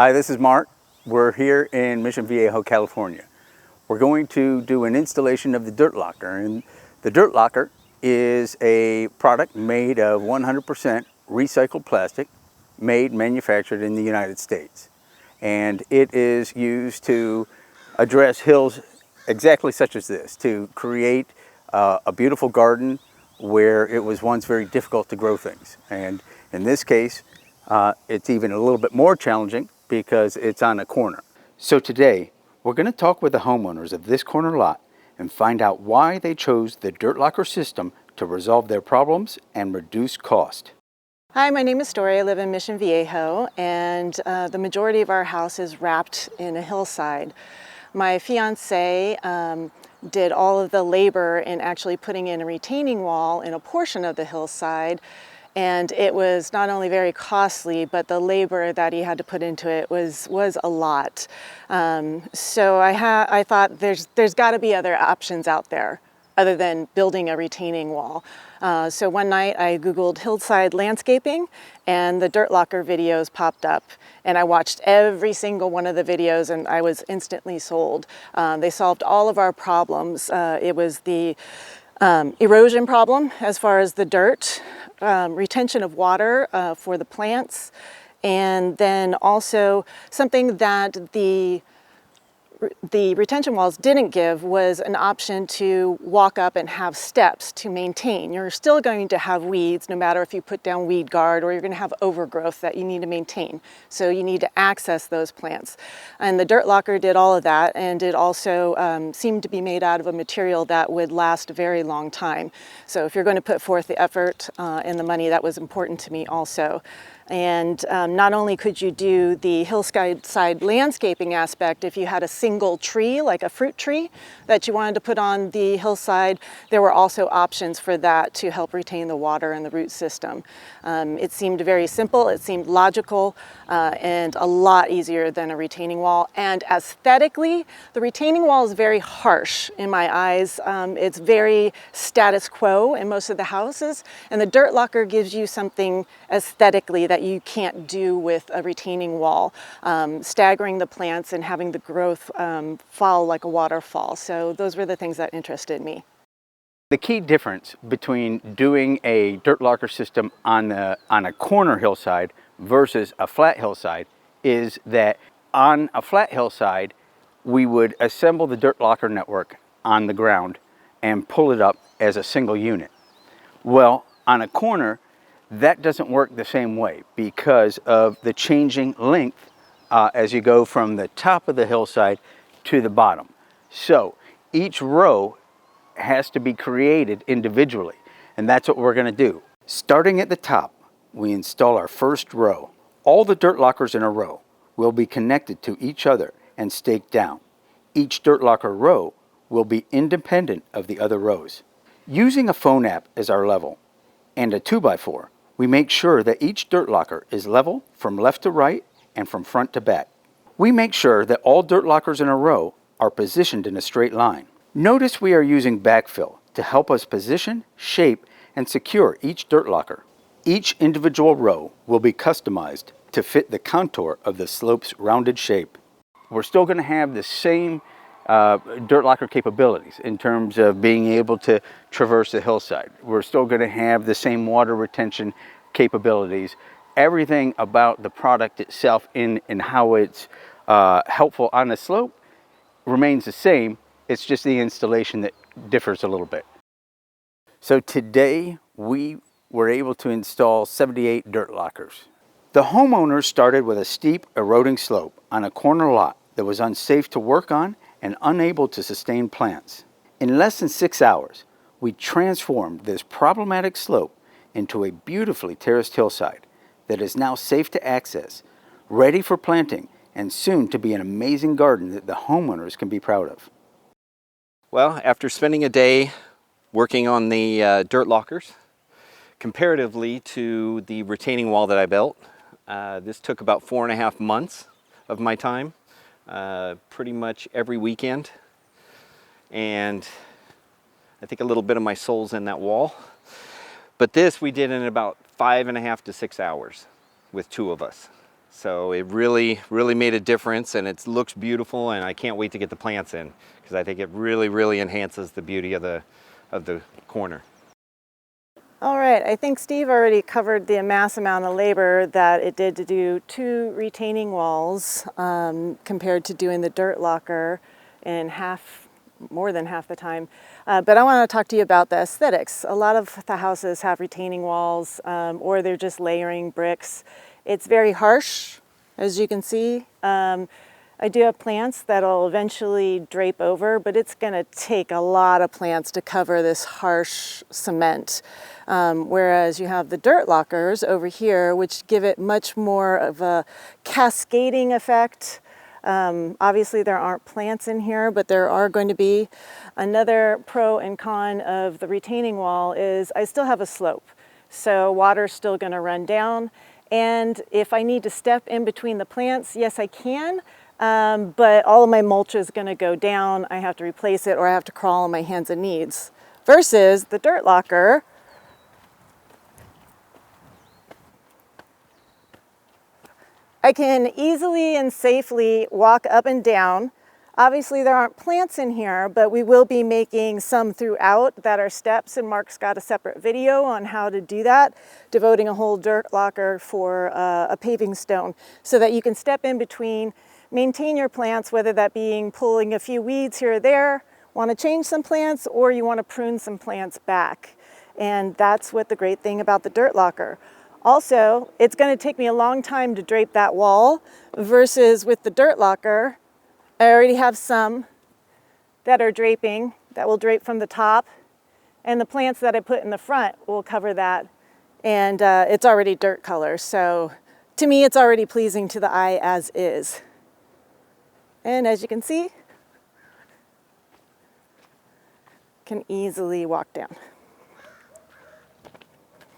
Hi, this is Mark. We're here in Mission Viejo, California. We're going to do an installation of the dirt locker. And the dirt locker is a product made of 100% recycled plastic, manufactured in the United States. And it is used to address hills exactly such as this, to create a beautiful garden where it was once very difficult to grow things. And in this case, it's even a little bit more challenging because it's on a corner. So today, we're going to talk with the homeowners of this corner lot and find out why they chose the dirt locker system to resolve their problems and reduce cost. Hi, my name is Story. I live in Mission Viejo, and the majority of our house is wrapped in a hillside. My fiance did all of the labor in actually putting in a retaining wall in a portion of the hillside, and it was not only very costly, but the labor that he had to put into it was a lot. So I thought there's got to be other options out there other than building a retaining wall. So one night I Googled Hillside landscaping and the dirt locker videos popped up, and I watched every single one of the videos and I was instantly sold. They solved all of our problems. It was the erosion problem as far as the dirt, retention of water for the plants, and then also something that the retention walls didn't give was an option to walk up and have steps to maintain. You're still going to have weeds no matter if you put down weed guard, or you're going to have overgrowth that you need to maintain. So you need to access those plants. And the dirt locker did all of that, and it also seemed to be made out of a material that would last a very long time. So if you're going to put forth the effort and the money, that was important to me also. And not only could you do the hillside landscaping aspect if you had a single tree, like a fruit tree, that you wanted to put on the hillside, there were also options for that to help retain the water and the root system. It seemed very simple, it seemed logical, and a lot easier than a retaining wall. And aesthetically, the retaining wall is very harsh in my eyes. It's very status quo in most of the houses, and the dirt locker gives you something aesthetically that you can't do with a retaining wall, staggering the plants and having the growth follow like a waterfall. So those were the things that interested me. The key difference between doing a dirt locker system on a corner hillside versus a flat hillside is that on a flat hillside, we would assemble the dirt locker network on the ground and pull it up as a single unit. Well, on a corner, that doesn't work the same way because of the changing length as you go from the top of the hillside to the bottom. So each row has to be created individually, and that's what we're going to do. Starting at the top, we install our first row. All the dirt lockers in a row will be connected to each other and staked down. Each dirt locker row will be independent of the other rows. Using a phone app as our level and a 2x4, we make sure that each dirt locker is level from left to right and from front to back. We make sure that all dirt lockers in a row are positioned in a straight line. Notice we are using backfill to help us position, shape, and secure each dirt locker. Each individual row will be customized to fit the contour of the slope's rounded shape. We're still going to have the same dirt locker capabilities in terms of being able to traverse the hillside. We're still going to have the same water retention capabilities. Everything about the product itself and how it's helpful on the slope remains the same. It's just the installation that differs a little bit. So today we were able to install 78 dirt lockers. The homeowners started with a steep eroding slope on a corner lot that was unsafe to work on and unable to sustain plants. In less than 6 hours, we transformed this problematic slope into a beautifully terraced hillside that is now safe to access, ready for planting, and soon to be an amazing garden that the homeowners can be proud of. Well, after spending a day working on the dirt lockers, comparatively to the retaining wall that I built, this took about 4.5 months of my time. Pretty much every weekend, and I think a little bit of my soul's in that wall. But this we did in about 5.5 to 6 hours with 2 of us. So it really made a difference, and it looks beautiful, and I can't wait to get the plants in because I think it really enhances the beauty of the corner. All right, I think Steve already covered the mass amount of labor that it did to do 2 retaining walls compared to doing the dirt locker in more than half the time. But I want to talk to you about the aesthetics. A lot of the houses have retaining walls or they're just layering bricks. It's very harsh, as you can see. I do have plants that'll eventually drape over, but it's going to take a lot of plants to cover this harsh cement. Whereas you have the dirt lockers over here, which give it much more of a cascading effect. Obviously there aren't plants in here, but there are going to be. Another pro and con of the retaining wall is I still have a slope. So water's still going to run down. And if I need to step in between the plants, yes, I can. But all of my mulch is going to go down. I have to replace it, or I have to crawl on my hands and knees. Versus the dirt locker, I can easily and safely walk up and down. Obviously there aren't plants in here, but we will be making some throughout that are steps, and Mark's got a separate video on how to do that, devoting a whole dirt locker for a paving stone so that you can step in between, maintain your plants, whether that being pulling a few weeds here or there, want to change some plants, or you want to prune some plants back. And that's what the great thing about the dirt locker. Also, it's going to take me a long time to drape that wall versus with the dirt locker, I already have some that are draping, that will drape from the top, and the plants that I put in the front will cover that. And it's already dirt color, so to me it's already pleasing to the eye as is. And as you can see, can easily walk down.